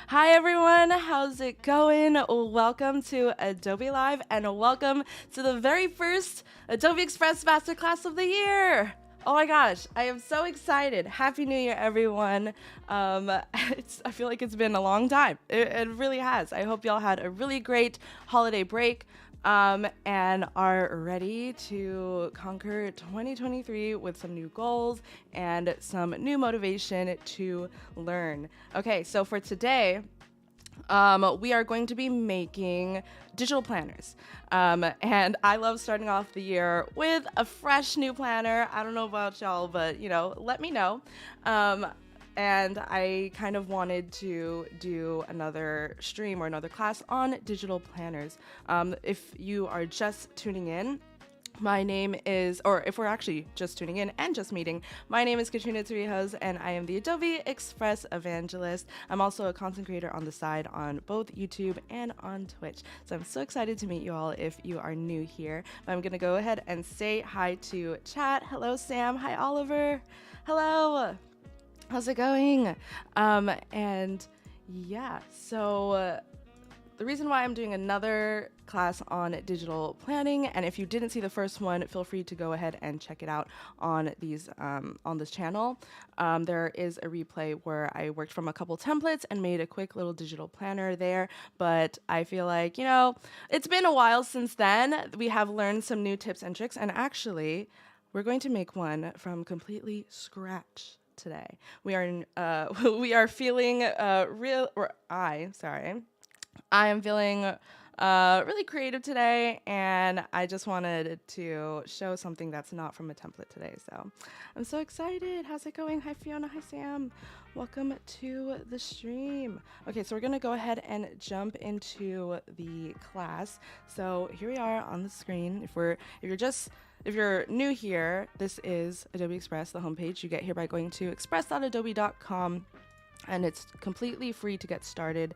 Hi everyone, how's it going? Welcome to Adobe Live and welcome to the very first Adobe Express Masterclass of the year. Oh my gosh, I am so excited. Happy New Year, everyone. I feel like it's been a long time. It really has. I hope y'all had a really great holiday break. And are ready to conquer 2023 with some new goals and some new motivation to learn. Okay, so for today, we are going to be making digital planners. And I love starting off the year with a fresh new planner. I don't know about y'all, but let me know. And I kind of wanted to do another stream or another class on digital planners. If you are just tuning in, my name is, or if we're actually just tuning in and just meeting, my name is Katrina Torrijos, and I am the Adobe Express Evangelist. I'm also a content creator on the side on both YouTube and on Twitch. So I'm so excited to meet you all if you are new here. I'm going to go ahead and say hi to chat. Hello, Sam. Hi, Oliver. Hello. How's it going? And yeah, so the reason why I'm doing another class on digital planning, and if you didn't see the first one, feel free to go ahead and check it out on this channel. There is a replay where I worked from a couple templates and made a quick little digital planner there, but I feel like, it's been a while since then. We have learned some new tips and tricks, and actually, we're going to make one from completely scratch today. We are feeling I am feeling really creative today, and I just wanted to show something that's not from a template today. So I'm so excited. How's it going? Hi, Fiona. Hi, Sam. Welcome to the stream. Okay, so we're going to go ahead and jump into the class. So here we are on the screen. If you're new here, this is Adobe Express, the homepage. You get here by going to express.adobe.com. And it's completely free to get started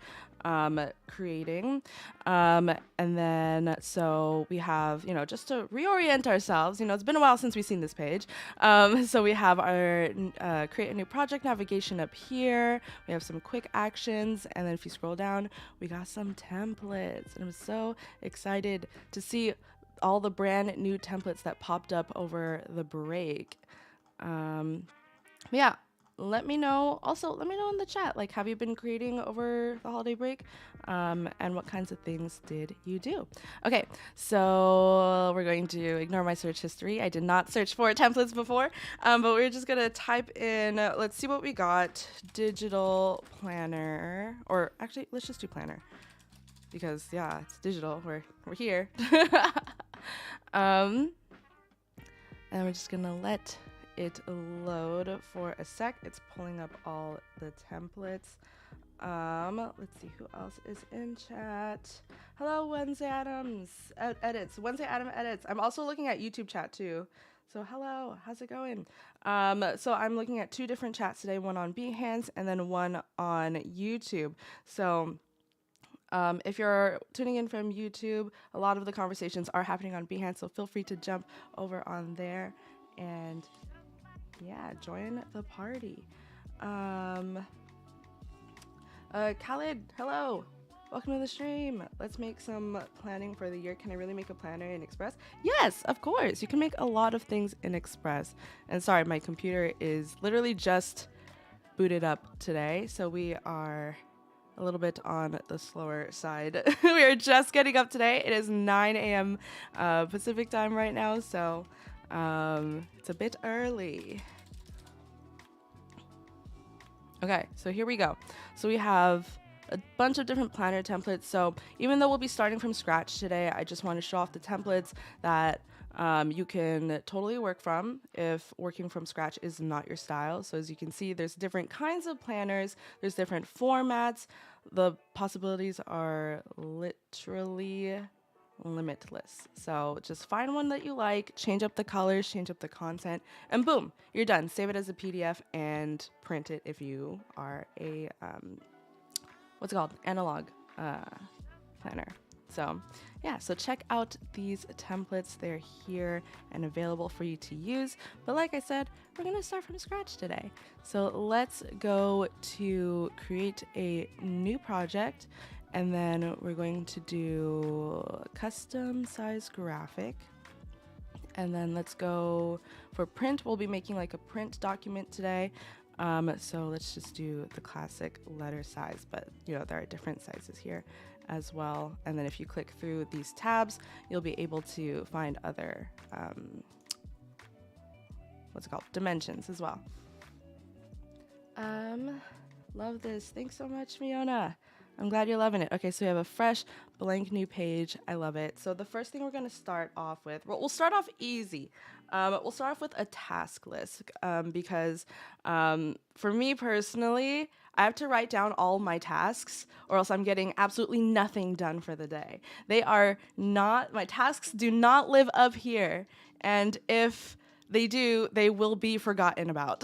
creating. And then, so we have, just to reorient ourselves, it's been a while since we've seen this page. So we have our create a new project navigation up here. We have some quick actions. And then if you scroll down, we got some templates. And I'm so excited to see all the brand new templates that popped up over the break. Yeah. Let me know in the chat, like, have you been creating over the holiday break? And what kinds of things did you do? Okay, so we're going to ignore my search history. I did not search for templates before, but we're just going to type in, let's see what we got. Digital planner, or actually, let's just do planner. Because, yeah, it's digital. We're here. And we're just going to let it load for a sec. It's pulling up all the templates. Let's see who else is in chat. Hello, Wednesday Adams edits. Wednesday Adam edits. I'm also looking at YouTube chat too. So hello, how's it going? So I'm looking at two different chats today, one on Behance and then one on YouTube. So if you're tuning in from YouTube, a lot of the conversations are happening on Behance, so feel free to jump over on there and join the party. Khalid, hello. Welcome to the stream. Let's make some planning for the year. Can I really make a planner in Express? Yes, of course. You can make a lot of things in Express. And sorry, my computer is literally just booted up today, so we are a little bit on the slower side. We are just getting up today. It is 9 a.m. Pacific time right now, so it's a bit early. Okay, so here we go. So we have a bunch of different planner templates. So even though we'll be starting from scratch today, I just want to show off the templates that you can totally work from if working from scratch is not your style. So as you can see, there's different kinds of planners. There's different formats. The possibilities are literally limitless. So just find one that you like, change up the colors, change up the content, and boom, you're done. Save it as a PDF and print it if you are a, what's it called? Analog planner. So yeah, so check out these templates. They're here and available for you to use. But like I said, we're gonna start from scratch today. So let's go to create a new project, and then we're going to do custom size graphic. And then let's go for print. We'll be making like a print document today. So let's just do the classic letter size, but you know, there are different sizes here as well. And then if you click through these tabs, you'll be able to find other, what's it called? Dimensions as well. Love this. Thanks so much, Fiona. I'm glad you're loving it. Okay, so we have a fresh blank new page. I love it. So the first thing we're going to start off with, we'll start off easy. We'll start off with a task list because for me personally, I have to write down all my tasks or else I'm getting absolutely nothing done for the day. They are not, my tasks do not live up here. And if they do, they will be forgotten about.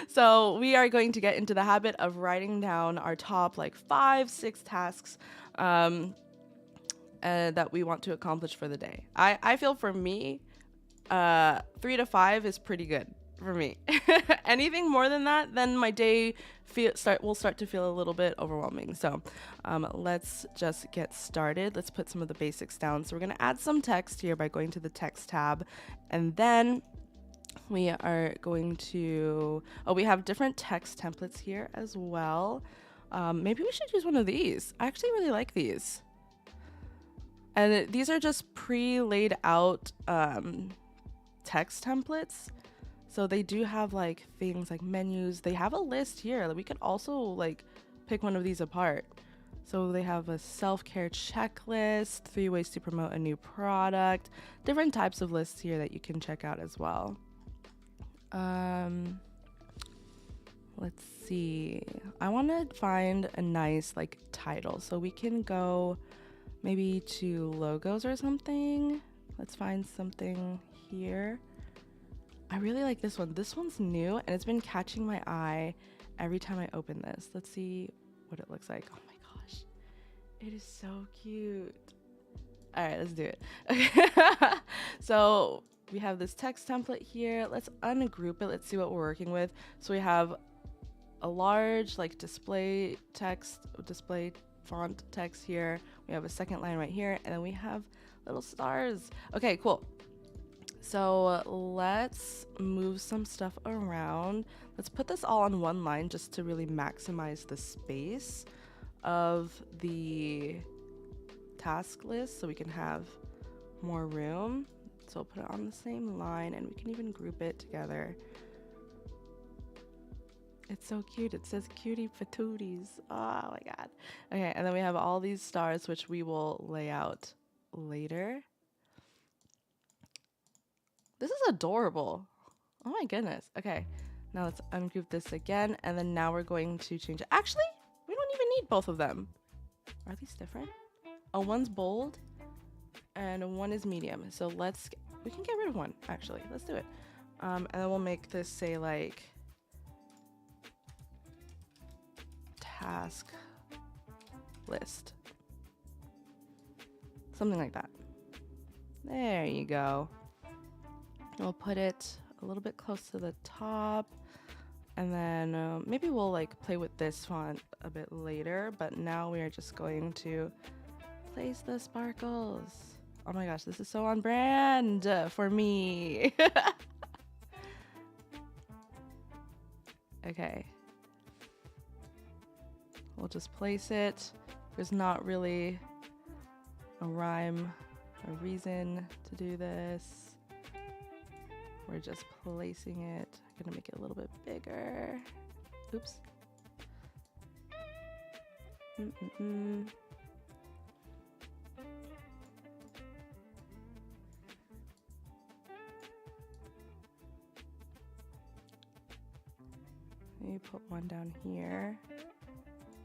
So we are going to get into the habit of writing down our top like 5-6 tasks that we want to accomplish for the day. I feel for me, 3 to 5 is pretty good for me. Anything more than that, then my day will start to feel a little bit overwhelming. So let's just get started. Let's put some of the basics down. So we're going to add some text here by going to the text tab, and then we are going to, we have different text templates here as well. Maybe we should use one of these. I actually really like these. And these are just pre-laid out text templates. So they do have like things like menus. They have a list here. We could also like pick one of these apart. So they have a self-care checklist, 3 ways to promote a new product, different types of lists here that you can check out as well. Let's see. I want to find a nice like title, so we can go maybe to logos or something. Let's find something here. I really like this one. This one's new and it's been catching my eye every time I open this. Let's see what it looks like. Oh my gosh, it is so cute. All right, let's do it. Okay. So we have this text template here. Let's ungroup it. Let's see what we're working with. So we have a large like display font text here. We have a second line right here, and then we have little stars. Okay, cool. So let's move some stuff around. Let's put this all on one line just to really maximize the space of the task list so we can have more room. So I'll put it on the same line, and we can even group it together. It's so cute. It says cutie patooties. Oh my god. Okay, and then we have all these stars, which we will lay out later. This is adorable. Oh my goodness. Okay, now let's ungroup this again, and then now we're going to change it. Actually, we don't even need both of them. Are these different? Oh, one's bold and one is medium. So we can get rid of one, actually. Let's do it. And then we'll make this say like task list. Something like that. There you go. We'll put it a little bit close to the top, and then maybe we'll like play with this font a bit later, but now we are just going to place the sparkles. Oh my gosh, this is so on brand for me. Okay. We'll just place it. There's not really a rhyme, a reason to do this. We're just placing it. I'm gonna make it a little bit bigger. Oops. Maybe put one down here.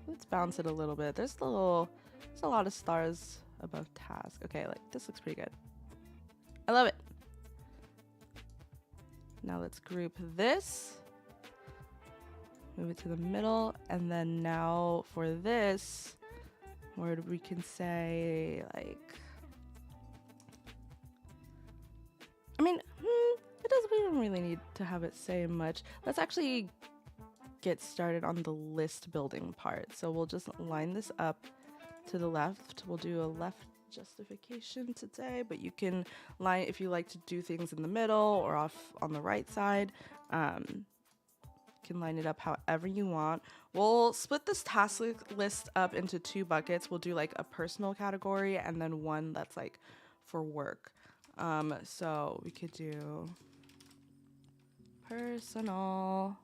Let's bounce it a little bit. There's a lot of stars above task. Okay, like this looks pretty good. I love it. Now let's group this, move it to the middle, and then now for this, I'm Or we can say like, I mean, we don't really need to have it say much. Let's actually get started on the list building part. So we'll just line this up to the left. We'll do a left justification today, but you can line, if you like to do things in the middle or off on the right side, you can line it up however you want. We'll split this task list up into 2 buckets. We'll do like a personal category and then one that's like for work. So we could do personal,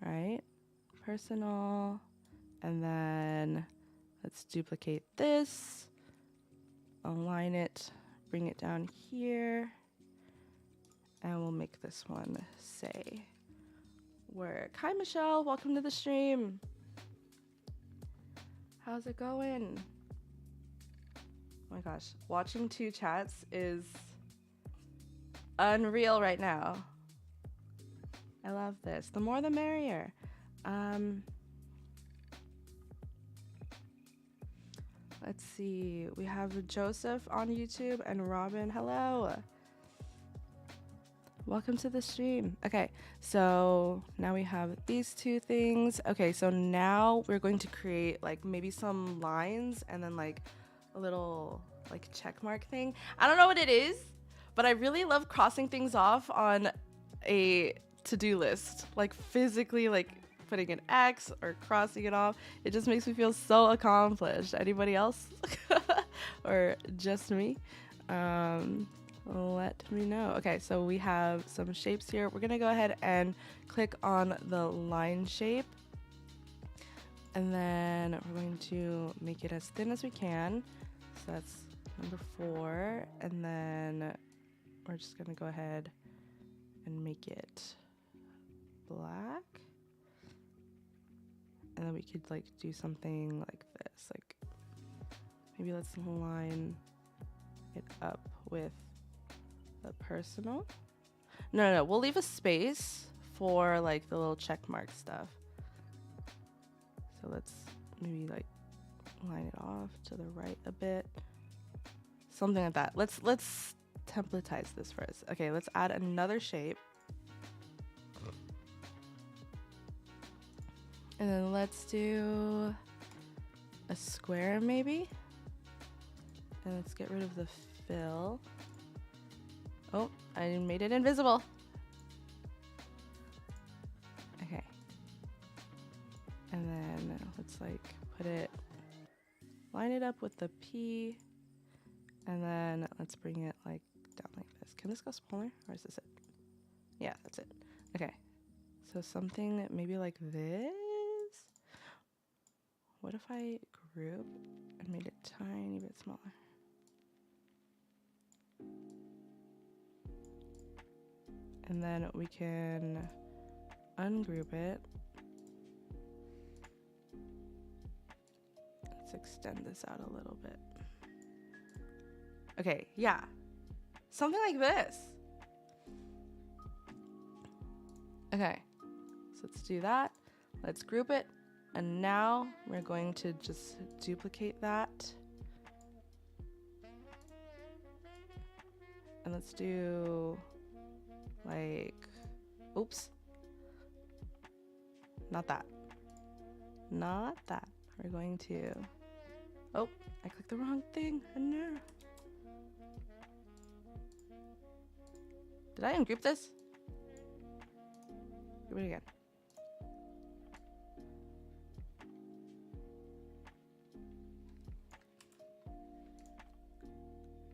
right? Personal, and then let's duplicate this, align it, bring it down here, and we'll make this one say work. Hi, Michelle. Welcome to the stream. How's it going? Oh my gosh, watching 2 chats is unreal right now. I love this. The more the merrier. Let's see. We have Joseph on YouTube and Robin. Hello. Welcome to the stream. Okay, so now we have these 2 things. Okay, so now we're going to create like maybe some lines and then like a little like check mark thing. I don't know what it is, but I really love crossing things off on a to-do list, like physically like putting an X or crossing it off. It just makes me feel so accomplished. Anybody else? Or just me? Let me know. Okay, so we have some shapes here. We're gonna go ahead and click on the line shape, and then we're going to make it as thin as we can. So that's number 4, and then we're just gonna go ahead and make it black, and then we could like do something like this, like maybe let's line it up with the personal. No, we'll leave a space for like the little check mark stuff. So let's maybe like line it off to the right a bit, something like that. Let's templatize this first. Okay, let's add another shape, and then let's do a square maybe, and let's get rid of the fill. Oh, I made it invisible. Okay, and then let's like put it, line it up with the P, and then let's bring it like down like this. Can this go smaller, or is this it? Yeah, that's it. Okay, so something maybe like this. What if I group and made it tiny bit smaller? And then we can ungroup it. Let's extend this out a little bit. Okay, yeah. Something like this. Okay, so let's do that. Let's group it. And now we're going to just duplicate that. And let's do like, oops. Not that. Not that. We're going to, oh, I clicked the wrong thing. No. Did I ungroup this? Do it again.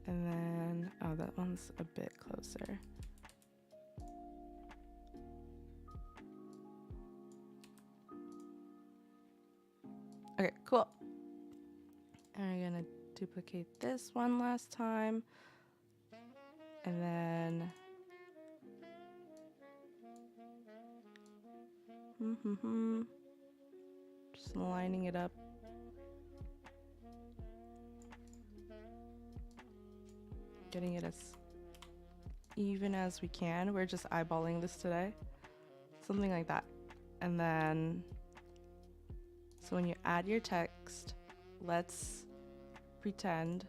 And then, oh, that one's a bit closer. Okay, cool. And we're gonna duplicate this one last time. And then, just lining it up. Getting it as even as we can. We're just eyeballing this today. Something like that. And then, so when you add your text, let's pretend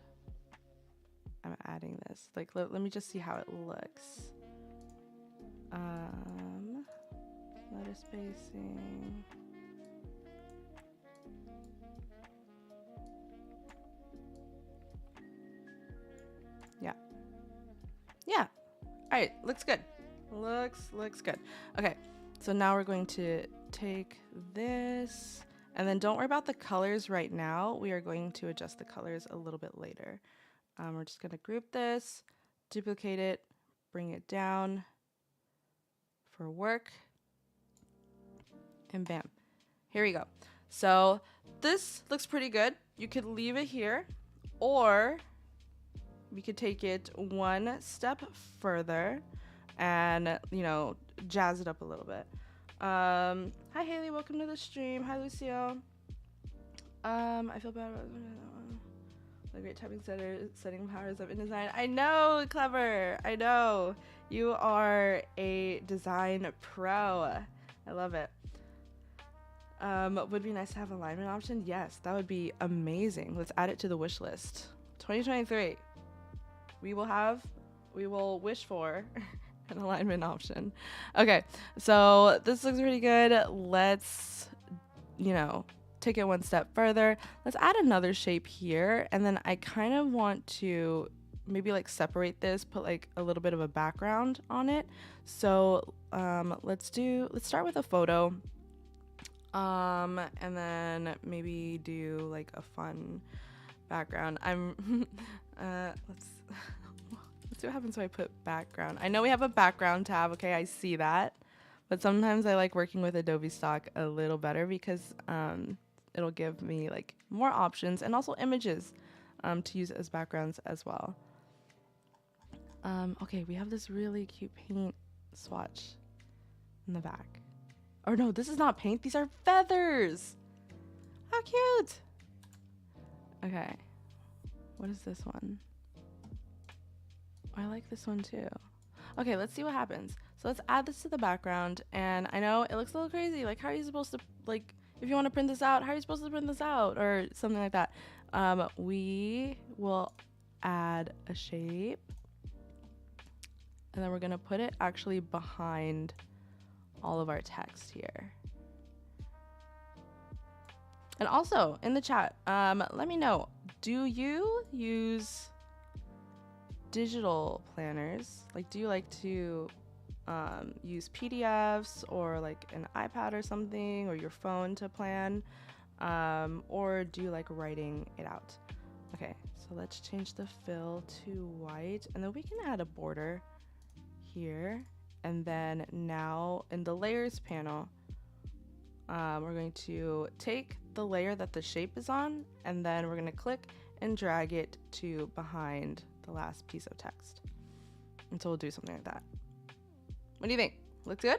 I'm adding this. Like, let me just see how it looks. Letter spacing. Yeah. Yeah. All right, looks good. Looks good. Okay, so now we're going to take this, and then don't worry about the colors right now. We are going to adjust the colors a little bit later. We're just gonna group this, duplicate it, bring it down for work, and bam, here we go. So this looks pretty good. You could leave it here, or we could take it one step further and, you know, jazz it up a little bit. Hi Haley, welcome to the stream. Hi Lucio. I feel bad about the great typing setting powers of InDesign. I know, Clever. I know. You are a design pro. I love it. Would be nice to have alignment option. Yes, that would be amazing. Let's add it to the wish list. 2023. We will wish for an alignment option. Okay, so this looks pretty good. Let's, you know, take it one step further. Let's add another shape here, and then I kind of want to maybe like separate this, put like a little bit of a background on it. So let's start with a photo, and then maybe do like a fun background. Let's see what happens when I put background. I know we have a background tab. Okay, I see that, but sometimes I like working with Adobe stock a little better because it'll give me like more options and also images to use as backgrounds as well. Okay, we have this really cute paint swatch in the back. Or no, this is not paint. These are feathers. How cute. Okay, what is this one? I like this one too. Okay, let's see what happens. So let's add this to the background, and I know it looks a little crazy. Like, how are you supposed to, like, if you want to print this out, how are you supposed to print this out, or something like that? We will add a shape, and then we're gonna put it actually behind all of our text here. And also in the chat, let me know, do you use digital planners? Like, do you like to use PDFs or like an iPad or something, or your phone to plan, or do you like writing it out? Okay, so let's change the fill to white, and then we can add a border here. And then now in the layers panel, we're going to take the layer that the shape is on, and then we're going to click and drag it to behind the last piece of text. And so we'll do something like that. What do you think? Looks good?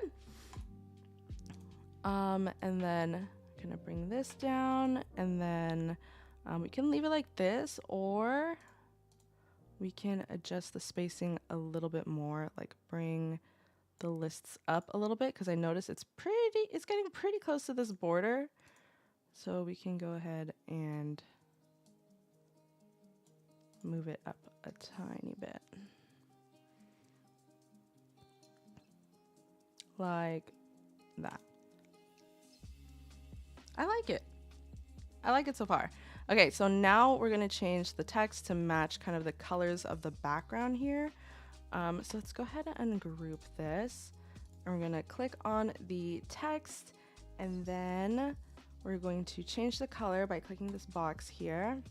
And then I'm gonna bring this down, and then we can leave it like this, or we can adjust the spacing a little bit more, like bring the lists up a little bit, because I notice it's getting pretty close to this border. So we can go ahead and move it up a tiny bit. Like that. I like it. I like it so far. Okay, so now we're gonna change the text to match kind of the colors of the background here. So let's go ahead and group this. And we're gonna click on the text, and then we're going to change the color by clicking this box here.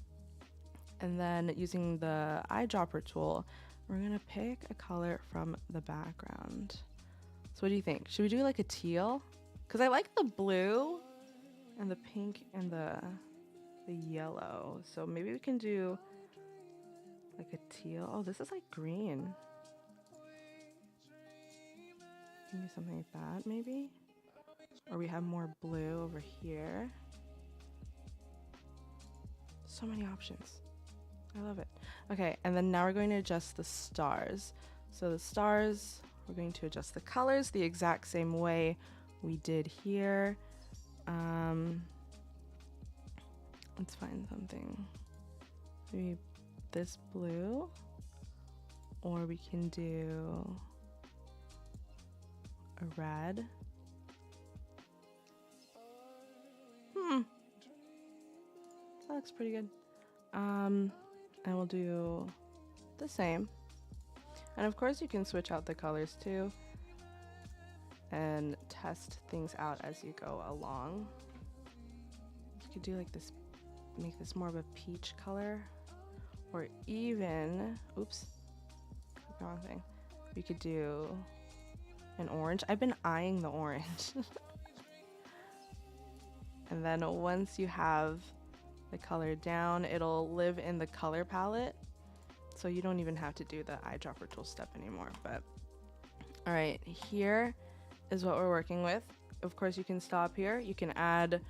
And then using the eyedropper tool, we're gonna pick a color from the background. So what do you think? Should we do like a teal? Because I like the blue and the pink and the yellow. So maybe we can do like a teal. Oh, this is like green. Maybe something like that, maybe? Or we have more blue over here. So many options. I love it. Okay, and then now we're going to adjust the stars. So the stars, we're going to adjust the colors the exact same way we did here. Let's find something. Maybe this blue, or we can do a red. That looks pretty good. And we'll do the same. And of course you can switch out the colors too and test things out as you go along. You could do like this, make this more of a peach color, or even, oops, wrong thing. We could do an orange. I've been eyeing the orange. And then once you have the color down, it'll live in the color palette. So you don't even have to do the eyedropper tool step anymore. But all right, here is what we're working with. Of course, you can stop here. You can add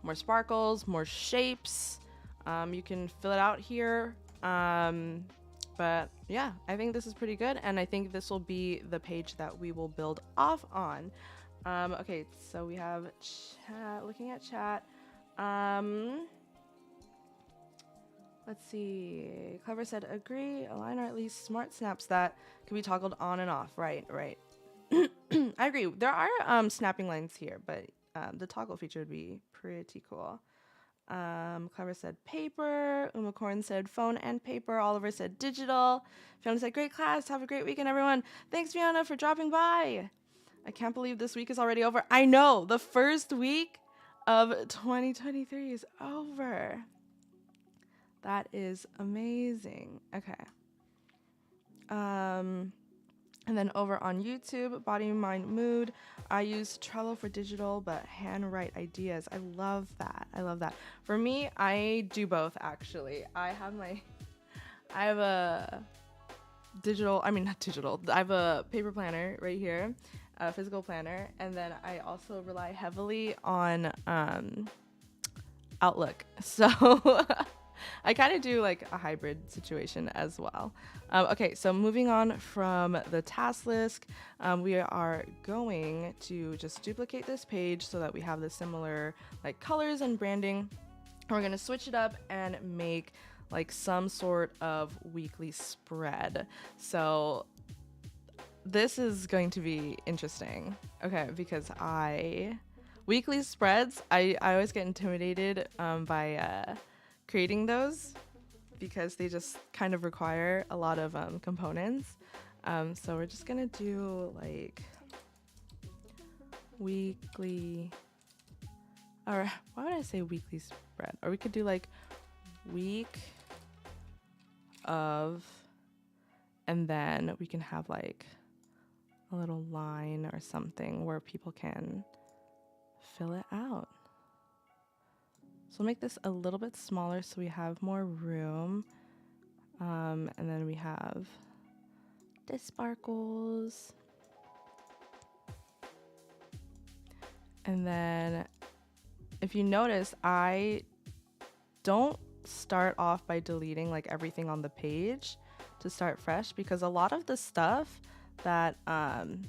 more sparkles, more shapes. You can fill it out here. But yeah, I think this is pretty good. And I think this will be the page that we will build off on. Okay, so we have chat, looking at chat. Let's see. Clever said, agree, align, or at least smart snaps that can be toggled on and off. Right. I agree. There are snapping lines here, but the toggle feature would be pretty cool. Clever said paper. Umacorn said phone and paper. Oliver said digital. Fiona said great class. Have a great weekend, everyone. Thanks, Fiona, for dropping by. I can't believe this week is already over. I know. The first week of 2023 is over. That is amazing. Okay. And then over on YouTube, Body, Mind, Mood, I use Trello for digital, but handwrite ideas. I love that. I love that. For me, I do both, actually. I have a digital, I mean, not digital. I have a paper planner right here, a physical planner. And then I also rely heavily on Outlook. So I kind of do like a hybrid situation as well. Okay, so moving on from the task list, we are going to just duplicate this page so that we have the similar like colors and branding. And we're going to switch it up and make like some sort of weekly spread. So this is going to be interesting. Okay, because weekly spreads, I always get intimidated by creating those because they just kind of require a lot of components. So we're just gonna do like weekly, or why would I say weekly spread? Or we could do like week of, and then we can have like a little line or something where people can fill it out. So we'll make this a little bit smaller so we have more room. And then we have the sparkles. And then if you notice, I don't start off by deleting like everything on the page to start fresh, because a lot of the stuff that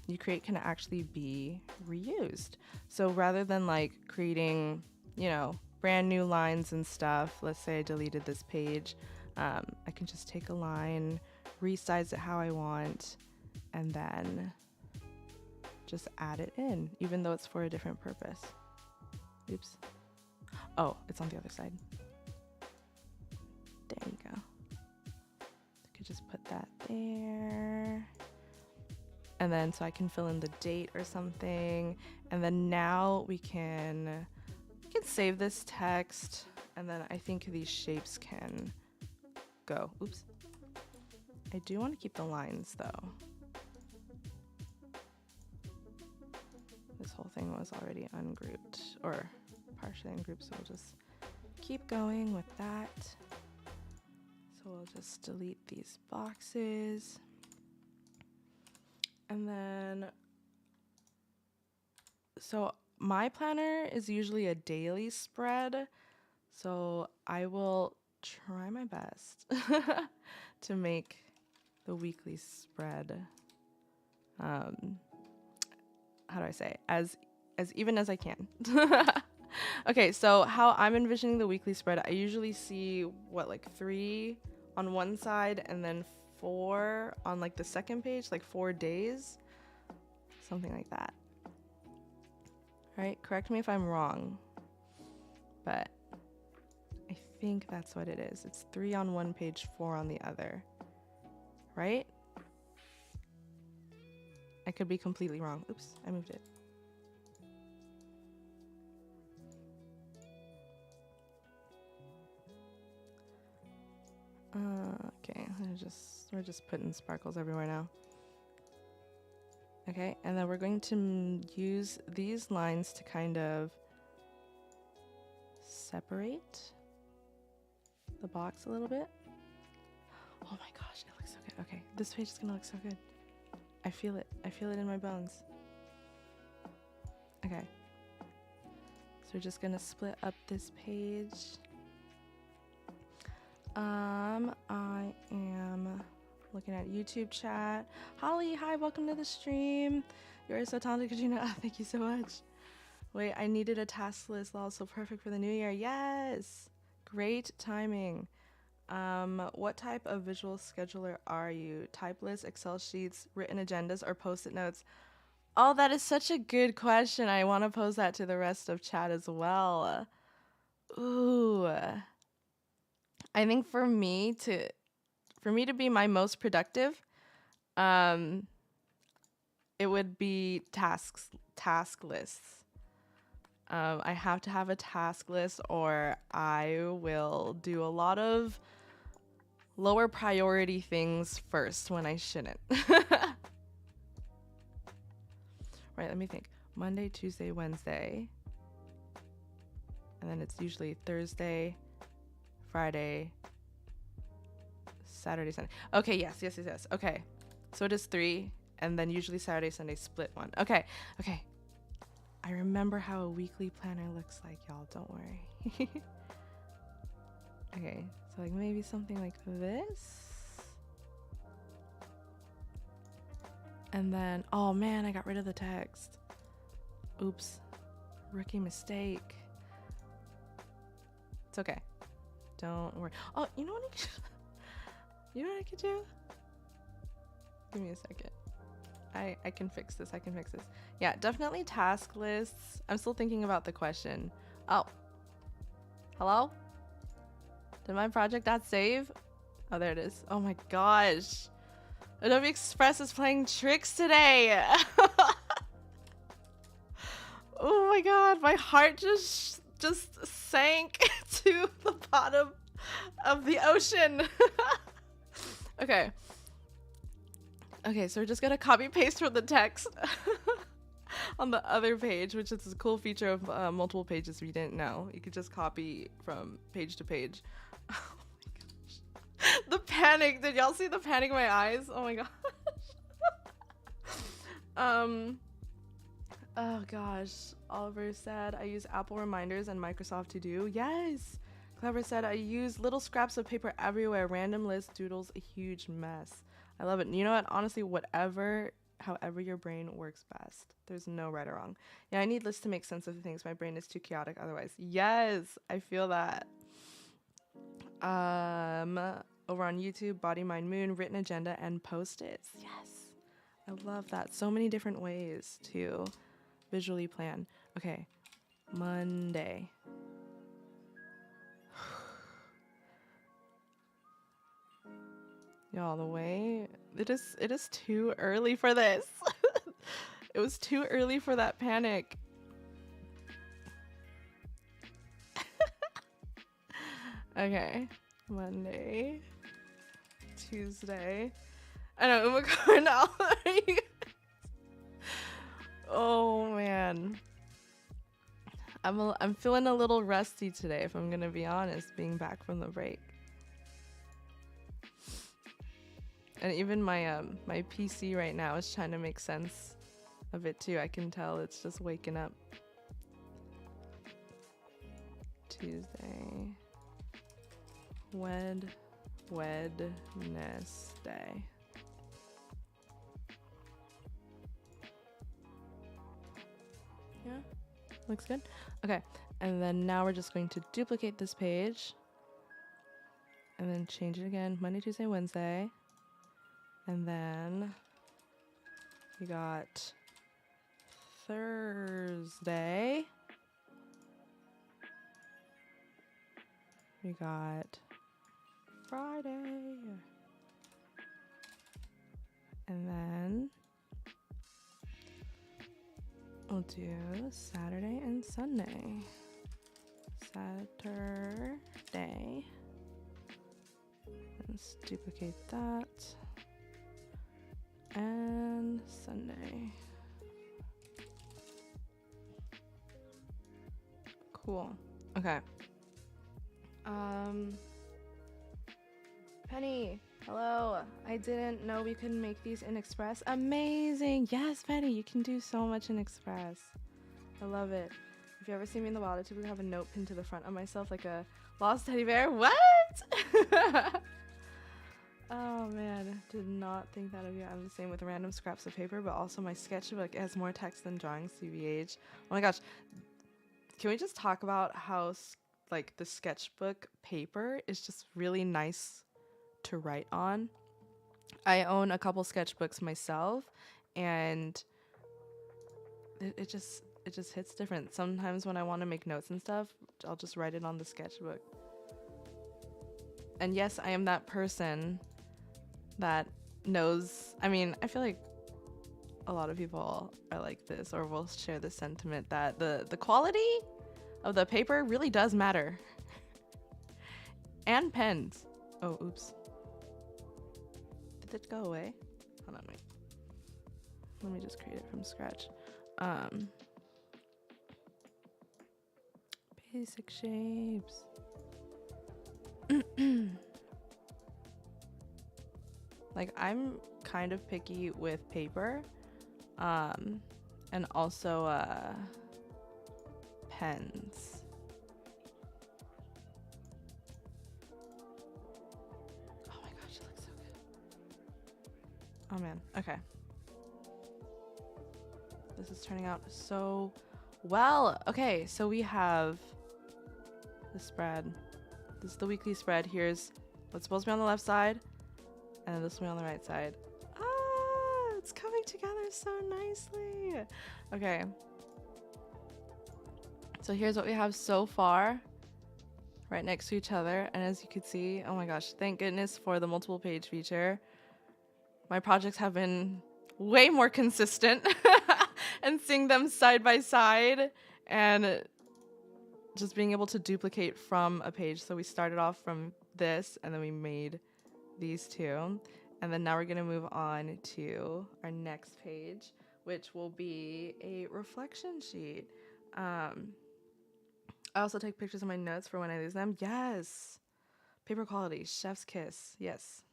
you create can actually be reused. So rather than like creating, you know, brand new lines and stuff, let's say I deleted this page, I can just take a line, resize it how I want, and then just add it in, even though it's for a different purpose. Oops. Oh, it's on the other side. There you go. I could just put that there. And then so I can fill in the date or something. And then now we can save this text. And then I think these shapes can go. Oops. I do want to keep the lines though. This whole thing was already ungrouped, or partially ungrouped, so we'll just keep going with that. So we'll just delete these boxes. And then, so my planner is usually a daily spread, so I will try my best to make the weekly spread, how do I say, as even as I can. Okay, so how I'm envisioning the weekly spread, I usually see what, like 3 on one side and then 4 on like the second page, like 4 days, something like that. Right? Correct me if I'm wrong, but I think that's what it is. It's 3 on one page, 4 on the other, right? I could be completely wrong. Oops, I moved it. Okay, we're just putting sparkles everywhere now. Okay, and then we're going to use these lines to kind of separate the box a little bit. Oh my gosh, it looks so good. Okay, this page is gonna look so good. I feel it. I feel it in my bones. Okay. So we're just gonna split up this page. I am looking at YouTube chat. Holly, hi, welcome to the stream. You're so talented, Katrina. Oh, thank you so much. Wait, I needed a task list. Lol, so perfect for the new year. Yes, great timing. What type of visual scheduler are you? Type lists, Excel sheets, written agendas, or post-it notes? Oh, that is such a good question. I want to pose that to the rest of chat as well. Ooh. I think for me to be my most productive, it would be task lists. I have to have a task list or I will do a lot of lower priority things first when I shouldn't. Right, let me think. Monday, Tuesday, Wednesday. And then it's usually Thursday, Friday, Saturday, Sunday. Okay, yes. Okay. So it is 3, and then usually Saturday, Sunday, split 1. Okay. I remember how a weekly planner looks like, y'all. Don't worry. Okay, so like maybe something like this. And then, oh man, I got rid of the text. Oops. Rookie mistake. It's okay. Don't worry. Oh, you know what I could do? Give me a second. I can fix this. Yeah, definitely task lists. I'm still thinking about the question. Oh. Hello? Did my project not save? Oh, there it is. Oh my gosh. Adobe Express is playing tricks today. Oh my god, my heart just sank to the bottom of the ocean. Okay, so we're just gonna copy paste from the text on the other page, which is a cool feature of multiple pages if you didn't know. You could just copy from page to page. Oh my gosh. The panic, did y'all see the panic in my eyes? Oh my gosh. Oh gosh, Oliver said I use Apple Reminders and Microsoft To Do. Yes. Clever said I use little scraps of paper everywhere. Random list doodles a huge mess. I love it. You know what? Honestly, however your brain works best. There's no right or wrong. Yeah, I need lists to make sense of things. My brain is too chaotic otherwise. Yes, I feel that. Over on YouTube, Body, Mind, Moon, written agenda, and post-its. Yes, I love that. So many different ways to visually plan. Okay, Monday. Y'all, the way it is too early for this. It was too early for that panic. Okay, Monday, Tuesday. I know, Umacore now. Oh man, I'm feeling a little rusty today, if I'm gonna be honest, being back from the break. And even my my PC right now is trying to make sense of it too. I can tell it's just waking up. Tuesday. Wednesday. Yeah, looks good. Okay, And then now we're just going to duplicate this page and then change it again, Monday, Tuesday, Wednesday. And then we got Thursday. We got Friday. And then we'll do Saturday and Sunday. Saturday. Let's duplicate that. And Sunday. Cool. Okay. Penny, hello. I didn't know we could make these in Express. Amazing. Yes, Penny, you can do so much in Express. I love it. If you ever see me in the wild, I typically have a note pinned to the front of myself like a lost teddy bear. What? Oh man, did not think that of you. I'm the same with random scraps of paper, but also my sketchbook has more text than drawings, CBH. Oh my gosh. Can we just talk about how like the sketchbook paper is just really nice to write on? I own a couple sketchbooks myself, and it just hits different. Sometimes when I want to make notes and stuff, I'll just write it on the sketchbook. And yes, I am that person that knows. I mean, I feel like a lot of people are like this, or will share the sentiment that the quality of the paper really does matter. And pens. Oh, oops. Did it go away? Hold on, wait. Let me just create it from scratch. Basic shapes. Like, I'm kind of picky with paper, and also pens. Oh my gosh, it looks so good. Oh man, okay. This is turning out so well. Okay, so we have the spread. This is the weekly spread. Here's what's supposed to be on the left side, and then this will be on the right side. Ah, it's coming together so nicely. Okay. So here's what we have so far, right next to each other. And as you can see, oh my gosh, thank goodness for the multiple page feature. My projects have been way more consistent and seeing them side by side and just being able to duplicate from a page. So we started off from this, and then we made these two. And then now we're going to move on to our next page, which will be a reflection sheet. I also take pictures of my notes for when I lose them. Yes. Paper quality, chef's kiss. Yes.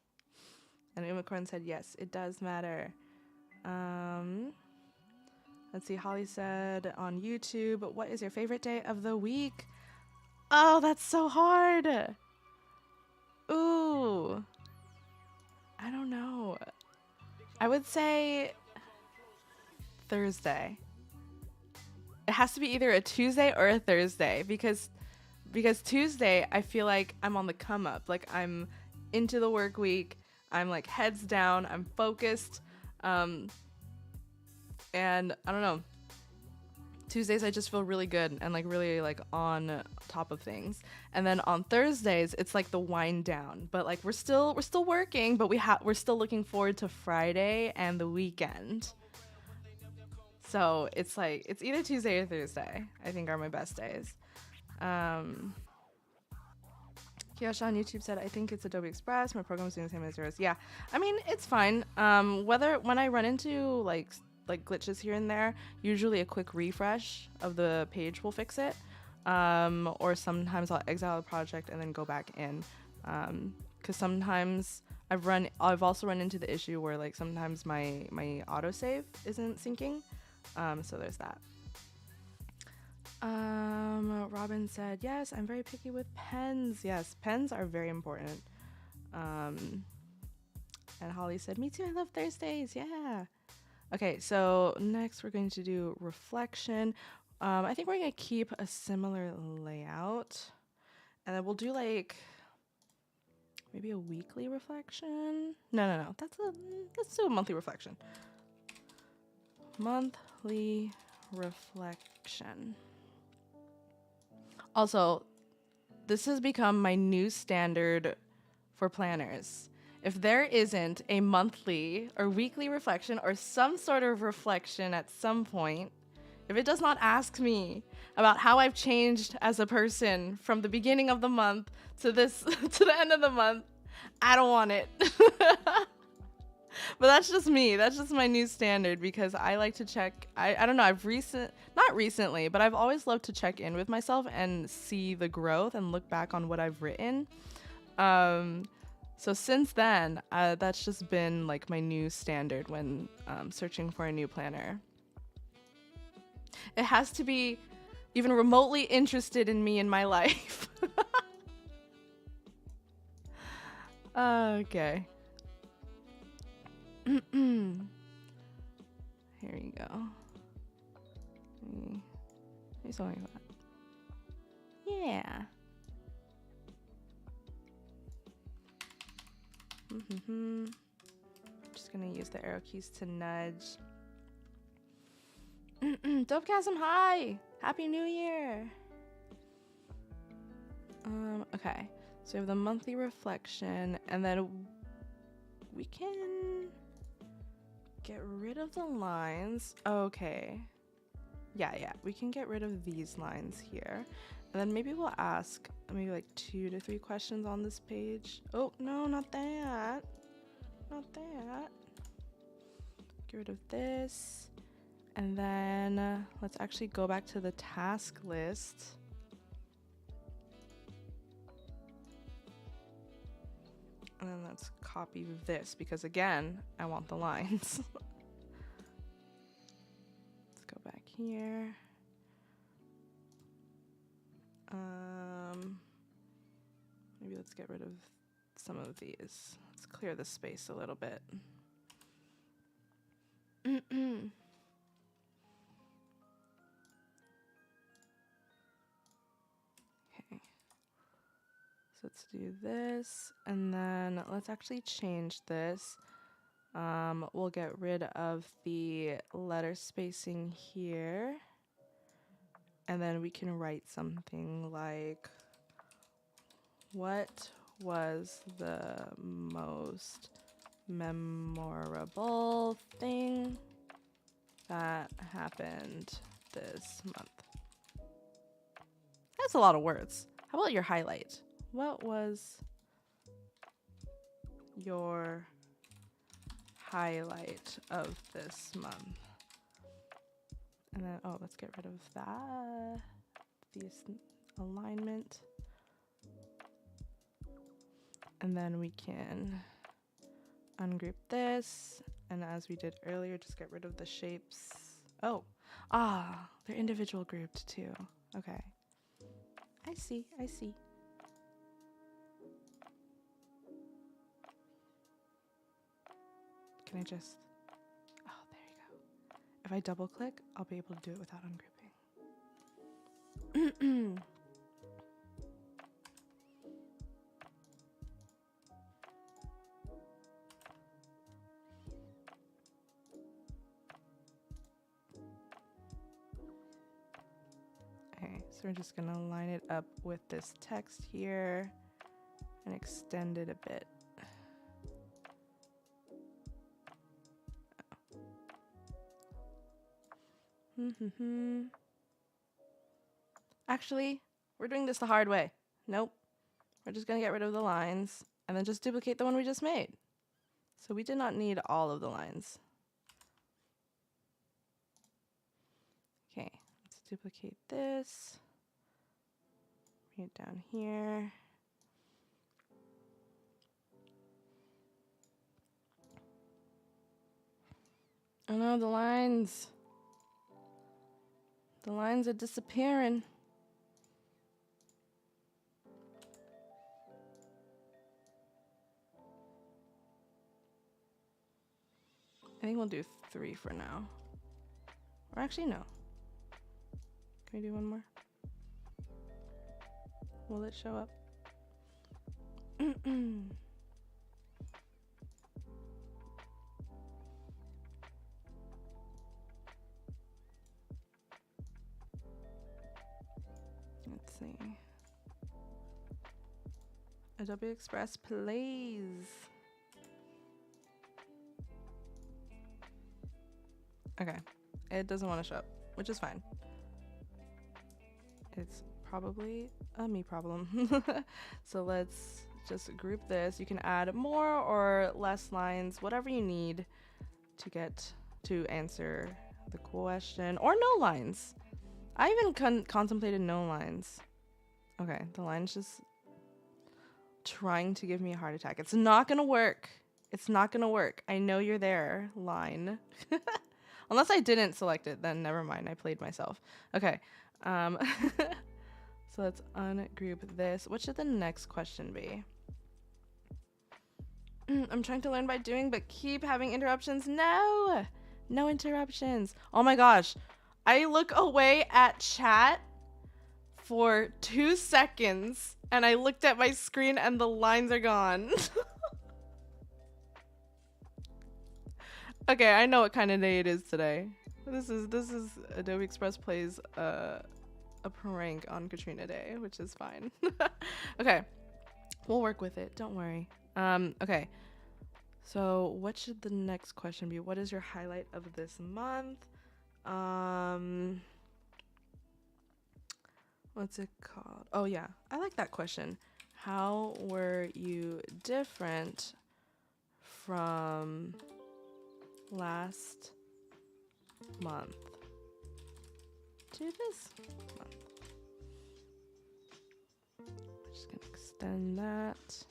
And Umacorn said, yes, it does matter. Let's see. Holly said on YouTube, what is your favorite day of the week? Oh, that's so hard. Ooh. I don't know. I would say Thursday. It has to be either a Tuesday or a Thursday because Tuesday I feel like I'm on the come up. Like, I'm into the work week. I'm like heads down. I'm focused. And I don't know. Tuesdays I just feel really good and like really like on top of things. And then on Thursdays it's like the wind down. But like we're still working, but we're still looking forward to Friday and the weekend. So it's like, it's either Tuesday or Thursday, I think, are my best days. Kiyosha on YouTube said, I think it's Adobe Express. My program's doing the same as yours. Yeah, I mean, it's fine. When I run into like glitches here and there, usually a quick refresh of the page will fix it. Or sometimes I'll exile the project and then go back in. Because sometimes I've also run into the issue where like sometimes my autosave isn't syncing. So there's that. Robin said, yes, I'm very picky with pens. Yes, pens are very important. And Holly said, me too, I love Thursdays. Yeah. Okay, so next we're going to do reflection. I think we're gonna keep a similar layout, and then we'll do like maybe a weekly reflection. No. Let's do a monthly reflection. Monthly reflection. Also, this has become my new standard for planners. If there isn't a monthly or weekly reflection or some sort of reflection at some point, if it does not ask me about how I've changed as a person from the beginning of the month to this to the end of the month, I don't want it. But that's just me. That's just my new standard because I like to check. I don't know. Not recently, but I've always loved to check in with myself and see the growth and look back on what I've written. So since then, that's just been like my new standard when searching for a new planner. It has to be even remotely interested in me in my life. Okay. Here you go. Maybe something like that. Yeah. Just gonna use the arrow keys to nudge. Dopecasm, hi! Happy New Year! Okay. So we have the monthly reflection, and then we can get rid of the lines. Okay. Yeah, we can get rid of these lines here. And then maybe we'll ask maybe like 2 to 3 questions on this page. Oh, no, not that. Not that. Get rid of this. And then let's actually go back to the task list. And then let's copy this because again, I want the lines. Let's go back here. Maybe let's get rid of some of these. Let's clear the space a little bit. Okay. So let's do this, and then let's actually change this. We'll get rid of the letter spacing here. And then we can write something like, what was the most memorable thing that happened this month? That's a lot of words. How about your highlight? What was your highlight of this month? And then, oh, let's get rid of that. This alignment. And then we can ungroup this. And as we did earlier, just get rid of the shapes. Oh, they're individual grouped too. Okay. I see. Can I just, oh, there you go. If I double click, I'll be able to do it without ungrouping. Okay, so we're just gonna line it up with this text here and extend it a bit. Actually, we're doing this the hard way. Nope. We're just gonna get rid of the lines and then just duplicate the one we just made. So we did not need all of the lines. Okay, let's duplicate this. Bring it down here. Oh no, the lines. The lines are disappearing. I think we'll do 3 for now. Or actually, no. Can we do one more? Will it show up? Let's see. Adobe Express plays. Okay. It doesn't want to show up, which is fine. It's probably a me problem. So let's just group this. You can add more or less lines, whatever you need to get to answer the question, or no lines. I even contemplated no lines. Okay, the line's just trying to give me a heart attack. It's not gonna work. It's not gonna work. I know you're there, line. Unless I didn't select it, then never mind. I played myself. Okay. So let's ungroup this. What should the next question be? I'm trying to learn by doing, but keep having interruptions. No! No interruptions. Oh my gosh. I look away at chat for 2 seconds and I looked at my screen and the lines are gone. Okay, I know what kind of day it is today. This is Adobe Express plays a prank on Katrina Day, which is fine. Okay, we'll work with it. Don't worry. Okay. So what should the next question be? What is your highlight of this month? What's it called? Oh yeah, I like that question. How were you different from last month to this month? I'm just gonna extend that.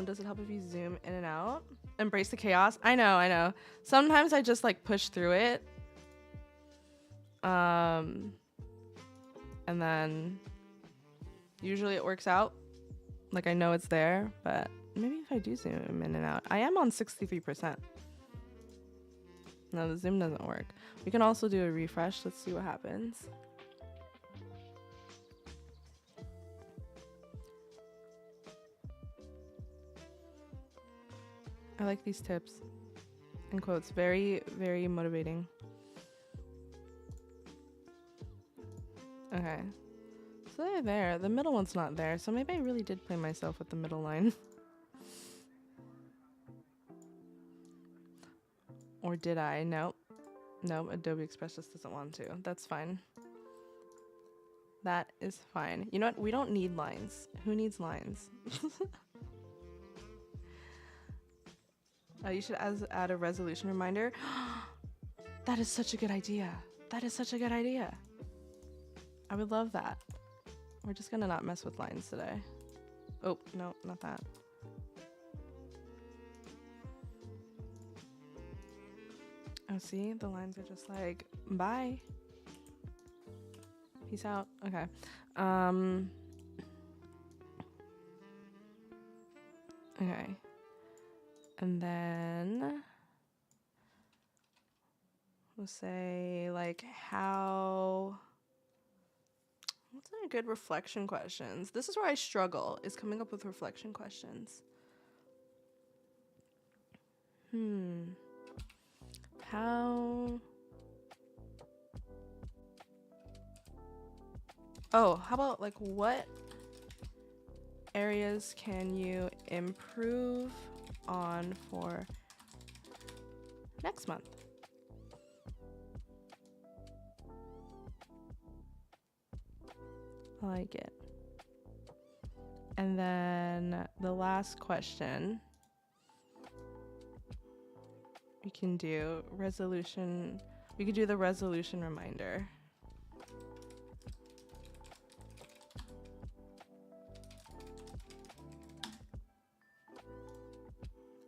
Does it help if you zoom in and out? Embrace the chaos. I know. Sometimes I just like push through it. And then usually it works out. Like I know it's there, but maybe if I do zoom in and out. I am on 63%. No, the zoom doesn't work. We can also do a refresh. Let's see what happens. I like these tips and quotes. Very, very motivating. Okay. So they're there. The middle one's not there. So maybe I really did play myself with the middle line. Or did I? Nope. Nope. Adobe Express just doesn't want to. That's fine. That is fine. You know what? We don't need lines. Who needs lines? You should add a resolution reminder. That is such a good idea. That is such a good idea. I would love that. We're just gonna not mess with lines today. Oh, no, not that. Oh, see? The lines are just like, bye. Peace out. Okay. Okay. And then we'll say like how, what's a good reflection questions? This is where I struggle, is coming up with reflection questions. How about like what areas can you improve on for next month? I like it. And then the last question, we can do resolution. We could do the resolution reminder.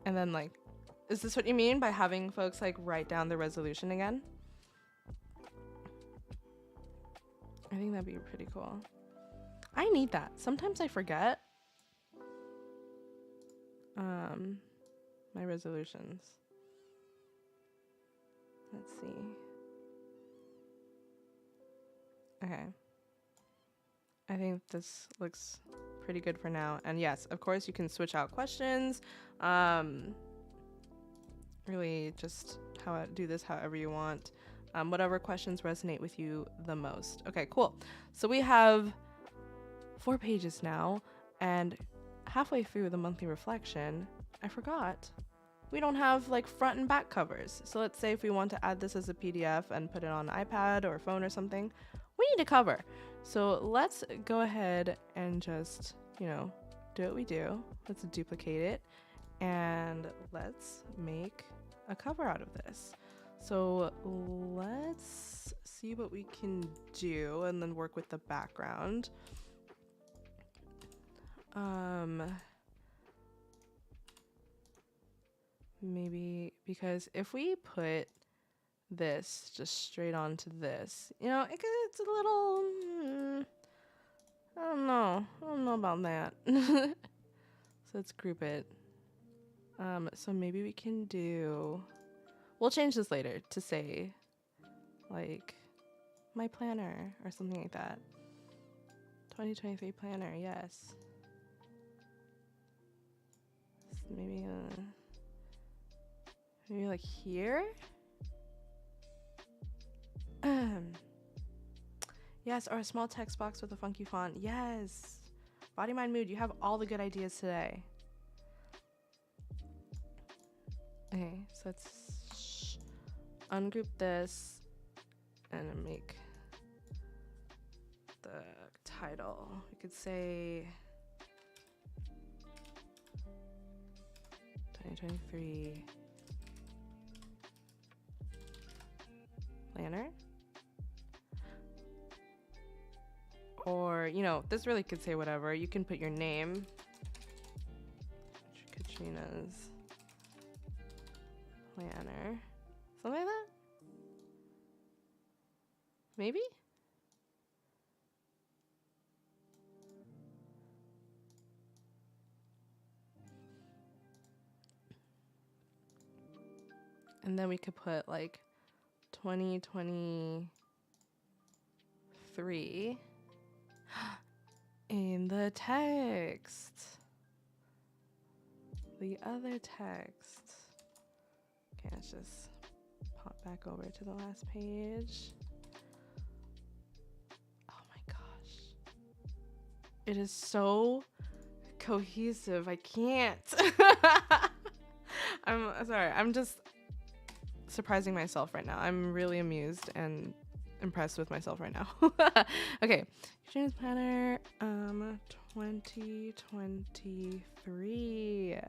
And then like, is this what you mean by having folks like write down the resolution again? I think that'd be pretty cool. I need that. Sometimes I forget my resolutions. Let's see. Okay. I think this looks pretty good for now. And yes, of course, you can switch out questions. Really just do this however you want. Whatever questions resonate with you the most. Okay, cool. So we have 4 pages now, and halfway through the monthly reflection, I forgot. We don't have like front and back covers. So let's say if we want to add this as a PDF and put it on iPad or phone or something, we need a cover. So let's go ahead and just, you know, do what we do. Let's duplicate it and let's make a cover out of this. So let's see what we can do and then work with the background. Maybe because if we put this just straight onto this, you know, it's a little, I don't know about that. So let's group it. So maybe we can do, we'll change this later to say like my planner or something like that. 2023 planner, yes. Maybe like here. Yes, or a small text box with a funky font. Yes. Body, mind, mood. You have all the good ideas today. Okay, so let's ungroup this and make the title. We could say 2023 planner. Or, you know, this really could say whatever. You can put your name. Katrina's planner. Something like that? Maybe? And then we could put like 2023 in the text. The other text. Okay, let's just pop back over to the last page. Oh my gosh. It is so cohesive. I can't. I'm sorry. I'm just surprising myself right now. I'm really amused and impressed with myself right now. Okay, Katrina's planner, 2023.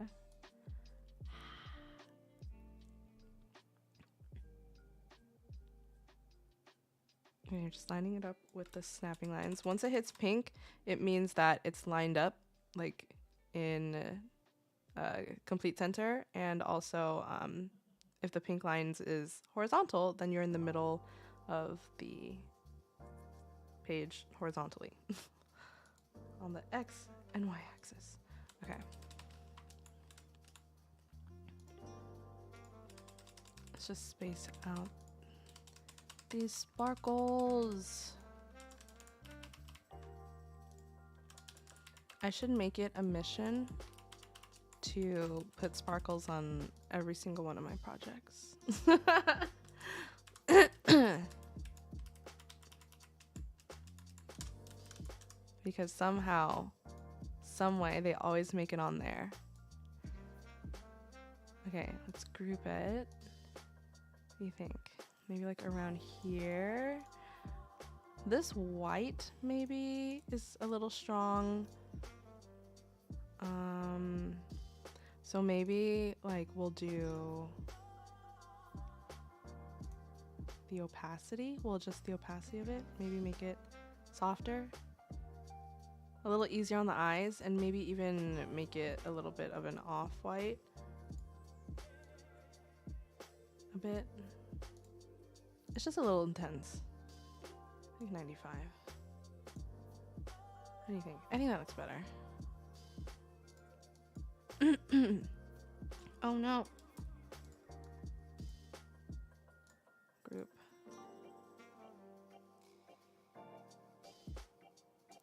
Okay, you're just lining it up with the snapping lines. Once it hits pink, it means that it's lined up like in complete center, and also if the pink lines is horizontal, then you're in the middle of the page horizontally on the X and Y axis. Okay. Let's just space out these sparkles. I should make it a mission to put sparkles on every single one of my projects. Because somehow, some way, they always make it on there. Okay, let's group it. What do you think? Maybe like around here. This white maybe is a little strong. So maybe like we'll do the opacity. We'll adjust the opacity of it. Maybe make it softer. A little easier on the eyes, and maybe even make it a little bit of an off-white. A bit. It's just a little intense. I think 95. What do you think? I think that looks better. Oh no. Group.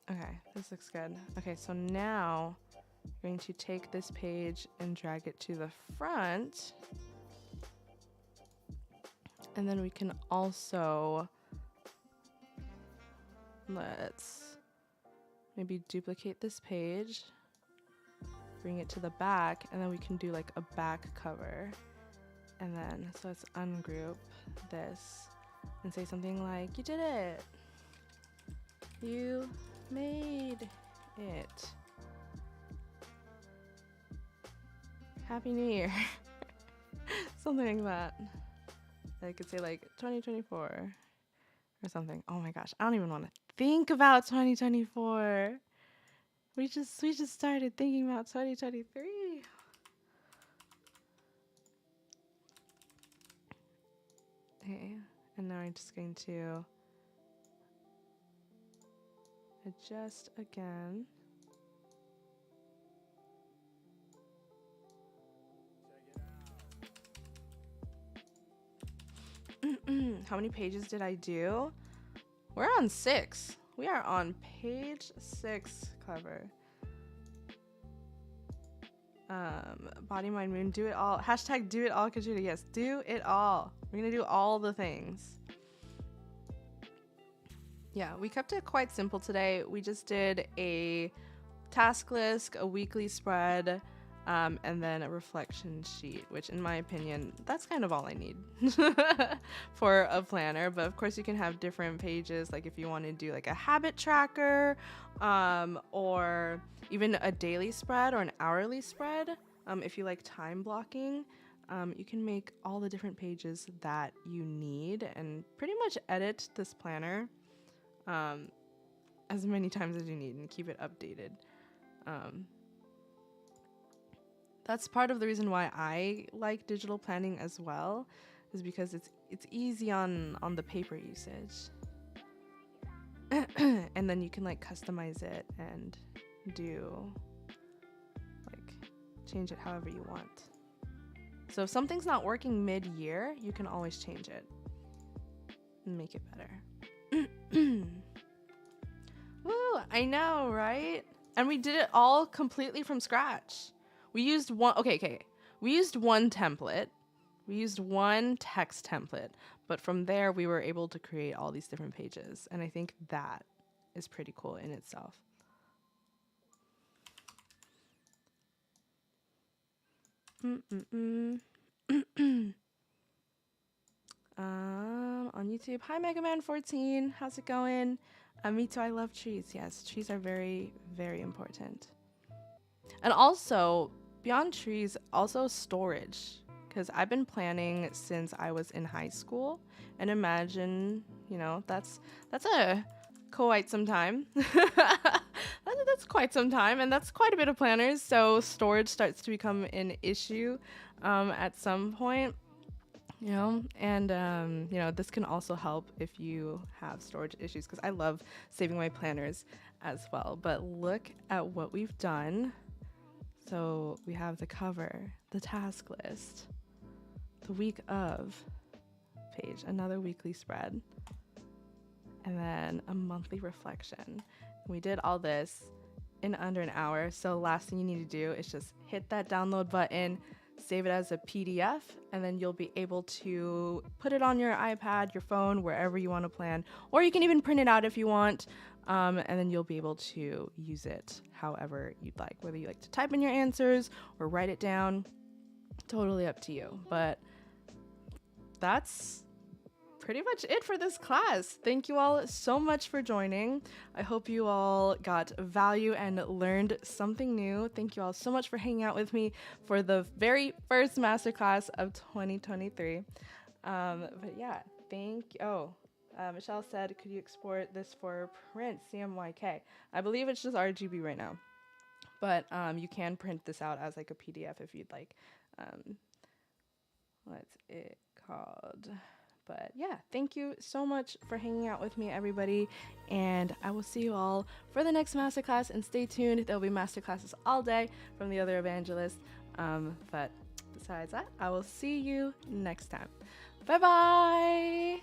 Okay, this looks good. Okay, so now you're going to take this page and drag it to the front. And then we can also, let's maybe duplicate this page, bring it to the back, and then we can do like a back cover. And then, so let's ungroup this and say something like, you did it. You made it. Happy New Year. Something like that. I could say like 2024 or something. Oh my gosh, I don't even want to think about 2024. We just started thinking about 2023. Okay, and now I'm just going to adjust again. How many pages did I do? We're on 6. We are on page 6 cover. Body, mind, moon, do it all. Hashtag do it all, Katrina. Yes, do it all. We're gonna do all the things. Yeah, we kept it quite simple today. We just did a task list, a weekly spread, and then a reflection sheet, which in my opinion, that's kind of all I need for a planner. But of course you can have different pages, like if you want to do like a habit tracker, or even a daily spread or an hourly spread. If you like time blocking, you can make all the different pages that you need and pretty much edit this planner as many times as you need and keep it updated. That's part of the reason why I like digital planning as well, is because it's easy on the paper usage. And then you can like customize it and do like change it however you want. So if something's not working mid-year, you can always change it and make it better. Woo, I know, right? And we did it all completely from scratch. We used we used one template. We used one text template, but from there we were able to create all these different pages. And I think that is pretty cool in itself. On YouTube, hi Megaman14, how's it going? Me too, I love trees. Yes, trees are very, very important. And also, beyond trees, also storage. Because I've been planning since I was in high school. And imagine, you know, that's quite some time. That's quite some time, and that's quite a bit of planners. So storage starts to become an issue at some point. You know, and you know, this can also help if you have storage issues, because I love saving my planners as well. But look at what we've done. So we have the cover, the task list, the week of page, another weekly spread, and then a monthly reflection. We did all this in under an hour. So last thing you need to do is just hit that download button, save it as a PDF, and then you'll be able to put it on your iPad, your phone, wherever you want to plan, or you can even print it out if you want, and then you'll be able to use it however you'd like, whether you like to type in your answers or write it down, totally up to you. But that's pretty much it for this class. Thank you all so much for joining. I hope you all got value and learned something new. Thank you all so much for hanging out with me for the very first masterclass of 2023. But yeah, thank you. Oh, Michelle said, could you export this for print, CMYK? I believe it's just RGB right now, but you can print this out as like a PDF if you'd like. What's it called? But yeah, thank you so much for hanging out with me, everybody. And I will see you all for the next masterclass. And stay tuned. There'll be masterclasses all day from the other evangelists. But besides that, I will see you next time. Bye-bye.